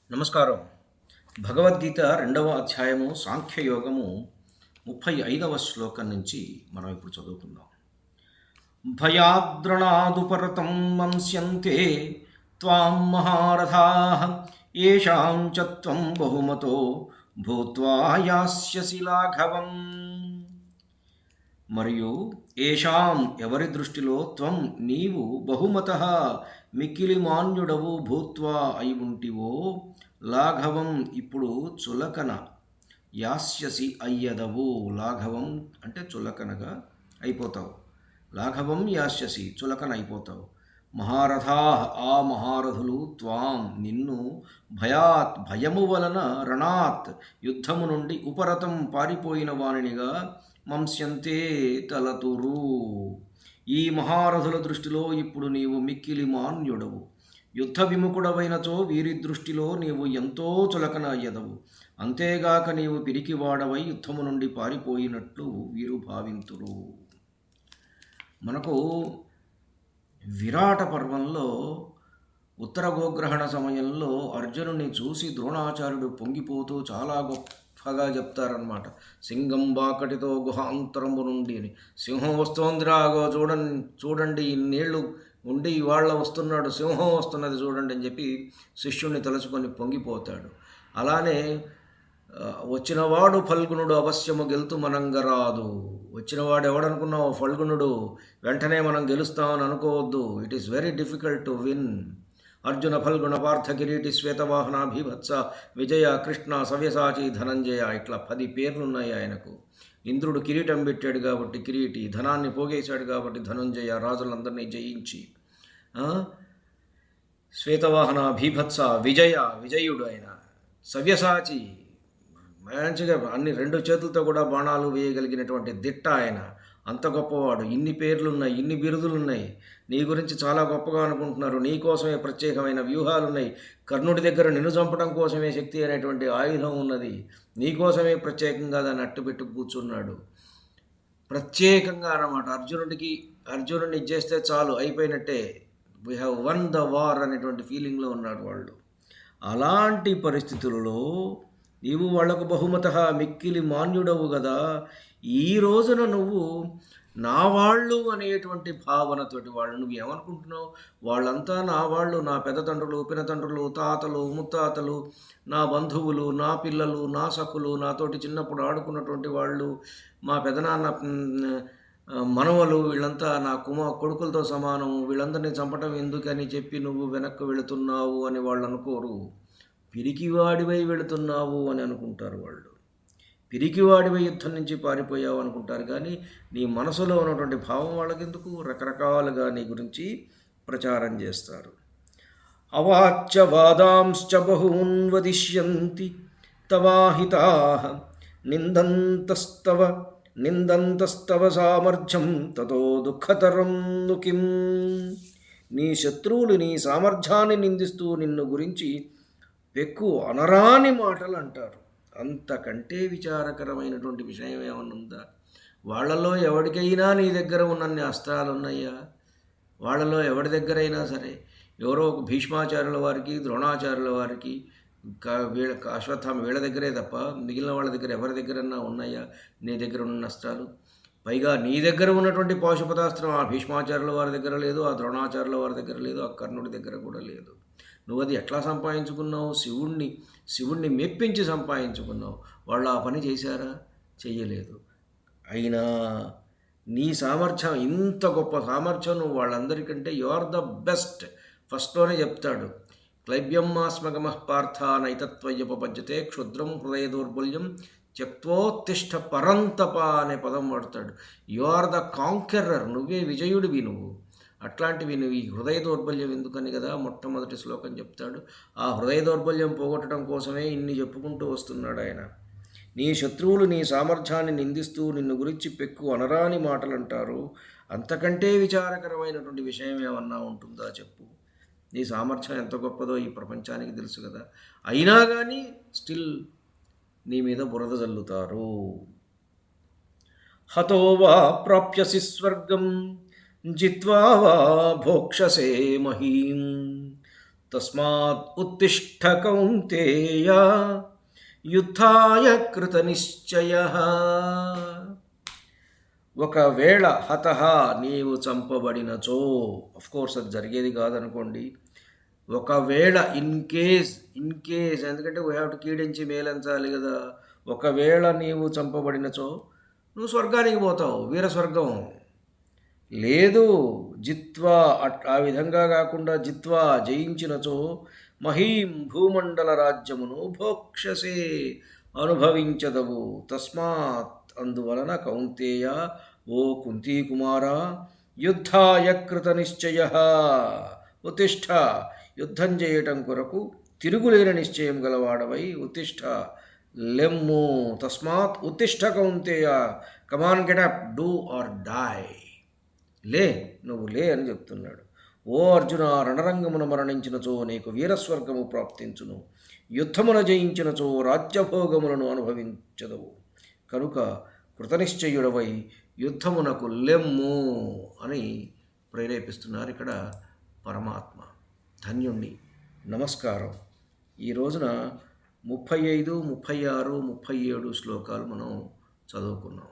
నమస్కారం. భగవద్గీత 2వ అధ్యాయము సాంఖ్యయోగము 35వ శ్లోకం నుంచి మనం ఇప్పుడు చదువుకుందాం. భయాద్రణాదుపరతం మంస్యంతే త్వాం మహారథాః ఏషాం చ త్వం బహుమతో భూత్వా యాస్యసి లాఘవం. మరియు ఏషాం ఎవరి దృష్టిలో త్వం నీవు బహుమతః మిక్కిలి మాన్యుడవు భూత్వా అయి ఉంటివో లాఘవం ఇప్పుడు చులకన యాస్యసి అయ్యదవు. లాఘవం అంటే చులకనగా అయిపోతావు. లాఘవం యాస్యసి చులకన అయిపోతావు. మహారథా ఆ మహారథులు త్వాం నిన్ను భయము వలన రణాత్ యుద్ధము నుండి ఉపరతం పారిపోయిన వానినిగా మంస్యంతే తలతురు. ఈ మహారథుల దృష్టిలో ఇప్పుడు నీవు మిక్కిలి మాన్యుడవు. యుద్ధ విముఖుడవైనచో వీరి దృష్టిలో నీవు ఎంతో చులకన అయ్యదవు. అంతేగాక నీవు పిరికివాడవై యుద్ధము నుండి పారిపోయినట్లు వీరు భావింతురు. మనకు విరాట పర్వంలో ఉత్తర గోగ్రహణ సమయంలో అర్జునుని చూసి ద్రోణాచార్యుడు పొంగిపోతూ చాలా గొప్పగా చెప్తారనమాట. సింగం బాకటితో గుహాంతరము నుండి అని. సింహం వస్తోందిరాగో చూడండి ఇన్నేళ్ళు ఉండి ఇవాళ వస్తున్నాడు, సింహం వస్తున్నది చూడండి అని చెప్పి శిష్యుణ్ణి తలుచుకొని పొంగిపోతాడు. అలానే వచ్చినవాడు ఫల్గునుడు అవశ్యము గెలుతు మనంగరాదు. వచ్చినవాడు ఎవడనుకున్నావు ఫల్గునుడు, వెంటనే మనం గెలుస్తామని అనుకోవద్దు. It is very difficult to win. Arjuna Phalguna Partha Kiriti Shwetavahana Bibhatsa Vijaya Krishna Savyasachi Dhananjaya, ఇట్లా 10 పేర్లున్నాయి ఆయనకు. ఇంద్రుడు కిరీటం పెట్టాడు కాబట్టి కిరీటి, ధనాన్ని పోగేశాడు కాబట్టి ధనంజయ, రాజులందరినీ జయించి. శ్వేతవాహన భీభత్స విజయుడు ఆయన. సవ్యసాచి మంచిగా అన్ని 2 చేతులతో కూడా బాణాలు వేయగలిగినటువంటి దిట్ట ఆయన. అంత గొప్పవాడు. ఇన్ని పేర్లున్నాయి, ఇన్ని బిరుదులున్నాయి. నీ గురించి చాలా గొప్పగా అనుకుంటున్నారు. నీ కోసమే ప్రత్యేకమైన వ్యూహాలున్నాయి. కర్ణుడి దగ్గర నిన్ను చంపడం కోసమే శక్తి అనేటువంటి ఆయుధం ఉన్నది. నీ కోసమే ప్రత్యేకంగా దాన్ని అట్టుపెట్టు కూర్చున్నాడు. ప్రత్యేకంగా అన్నమాట. అర్జునుడిని ఇచ్చేస్తే చాలు, అయిపోయినట్టే. We have one the war అనేటువంటి ఫీలింగ్లో ఉన్నాడు వాళ్ళు. అలాంటి పరిస్థితులలో నీవు వాళ్లకు బహుమత మిక్కిలి మాన్యుడవు కదా. ఈ రోజున నువ్వు నా వాళ్ళు అనేటువంటి భావనతోటి వాళ్ళు నువ్వు ఏమనుకుంటున్నావు? వాళ్ళంతా నా వాళ్ళు, నా పెద్దతండ్రులు, పినతండ్రులు, తాతలు, ముత్తాతలు, నా బంధువులు, నా పిల్లలు, నా సఖులు, నాతోటి చిన్నప్పుడు ఆడుకున్నటువంటి వాళ్ళు, మా పెదనాన్న మనవలు, వీళ్ళంతా నా కొడుకులతో సమానం. వీళ్ళందరినీ చంపటం ఎందుకని చెప్పి నువ్వు వెనక్కి వెళుతున్నావు అని వాళ్ళు అనుకోరు. పిరికివాడివై వెళుతున్నావు అని అనుకుంటారు వాళ్ళు. పిరికివాడివై యుద్ధం నుంచి పారిపోయావు అనుకుంటారు. కానీ నీ మనసులో ఉన్నటువంటి భావం వాళ్ళకెందుకు? రకరకాలుగా నీ గురించి ప్రచారం చేస్తారు. అవాచ్య వాదాంశ్చ బహూన్ వదిష్యంతి తవాహితాః నిందంతస్తవ సామర్థ్యం తతో దుఃఖతరం కిం. నీ శత్రువులు నీ సామర్థ్యాన్ని నిందిస్తూ నిన్ను గురించి పెక్కు అనరాని మాటలు అంటారు. అంతకంటే విచారకరమైనటువంటి విషయం ఏమన్నా ఉందా? వాళ్ళలో ఎవరికైనా నీ దగ్గర ఉన్నన్ని అస్త్రాలు ఉన్నాయా? వాళ్ళలో ఎవరి దగ్గరైనా సరే, ఎవరో ఒక భీష్మాచార్యుల వారికి, ద్రోణాచార్యుల వారికి, అశ్వత్థామ వీళ్ళ దగ్గరే తప్ప మిగిలిన వాళ్ళ దగ్గర ఎవరి దగ్గరన్నా ఉన్నాయా నీ దగ్గర ఉన్న అస్త్రాలు? పైగా నీ దగ్గర ఉన్నటువంటి పాశుపతాస్త్రం ఆ భీష్మాచార్యుల వారి దగ్గర లేదు, ఆ ద్రోణాచార్యుల వారి దగ్గర లేదు, ఆ కర్ణుడి దగ్గర కూడా లేదు. నువ్వు అది ఎట్లా సంపాదించుకున్నావు? శివుణ్ణి మెప్పించి సంపాదించుకున్నావు. వాళ్ళు ఆ పని చేశారా? చెయ్యలేదు. అయినా నీ సామర్థ్యం, ఇంత గొప్ప సామర్థ్యం, నువ్వు వాళ్ళందరికంటే యు ఆర్ ద బెస్ట్. ఫస్ట్లోనే చెప్తాడు, క్లైబ్యం ఆస్మగమః పార్థ నైతత్వయ్యపపద్యతే క్షుద్రం హృదయ దౌర్బల్యం త్యక్తోత్తిష్ఠ పరంతప అనే పదం వాడతాడు. You are the conqueror. నువ్వే విజయుడివి నువ్వు. అట్లాంటివి నువ్వు ఈ హృదయ దౌర్బల్యం ఎందుకని కదా మొట్టమొదటి శ్లోకం చెప్తాడు. ఆ హృదయ దౌర్బల్యం పోగొట్టడం కోసమే ఇన్ని చెప్పుకుంటూ వస్తున్నాడు ఆయన. నీ శత్రువులు నీ సామర్థ్యాన్ని నిందిస్తూ నిన్ను గురించి పెక్కు అనరాని మాటలు అంటారు. అంతకంటే విచారకరమైనటువంటి విషయం ఏమన్నా ఉంటుందా చెప్పు? నీ సామర్థ్యం ఎంత గొప్పదో ఈ ప్రపంచానికి తెలుసు కదా. అయినా కానీ స్టిల్ నీ మీద బురద జల్లుతారు. హతో వా ప్రాప్యసి స్వర్గం జిత్వా వా భోక్షసే మహీం తస్మాత్ ఉత్తిష్ఠ కౌంతేయ యుద్ధాయ కృతనిశ్చయః. ఒకవేళ హతః నీవు చంపబడినచో, కోర్స్ అది జరిగేది కాదనుకోండి, ఒకవేళ ఇన్ కేస్ ఎందుకంటే వీ హ్యావ్ టు కీడించి మేలంచాలి కదా. ఒకవేళ నీవు చంపబడినచో నువ్వు స్వర్గానికి పోతావు, వీరస్వర్గం. లేదు జిత్వా ఆ విధంగా కాకుండా జిత్వా జయించినచో మహీం భూమండల రాజ్యమును భోక్షసే అనుభవించదవు. తస్మాత్ అందువలన కౌంతేయ ఓ కుంతీ కుమారా, యుద్ధాయ కృత నిశ్చయ ఉత్తిష్ఠ, యుద్ధం చేయటం కొరకు తిరుగులేని నిశ్చయం గలవాడవై ఉత్తిష్ఠ లెమ్ము. తస్మాత్ ఉత్తిష్ఠ Kaunteya, come on get up, do or die. లే, నువ్వు లే అని చెప్తున్నాడు. ఓ అర్జున, రణరంగమున మరణించినచో నీకు వీరస్వర్గము ప్రాప్తించును, యుద్ధమున జయించినచో రాజ్యభోగములను అనుభవించదవు. కనుక కృతనిశ్చయుడవై యుద్ధమునకు లెమ్ము అని ప్రేరేపిస్తున్నారు ఇక్కడ పరమాత్మ. ధన్యుణ్ణి. నమస్కారం. ఈ రోజున 35, 36, 37 శ్లోకాలు మనం చదువుకున్నాం.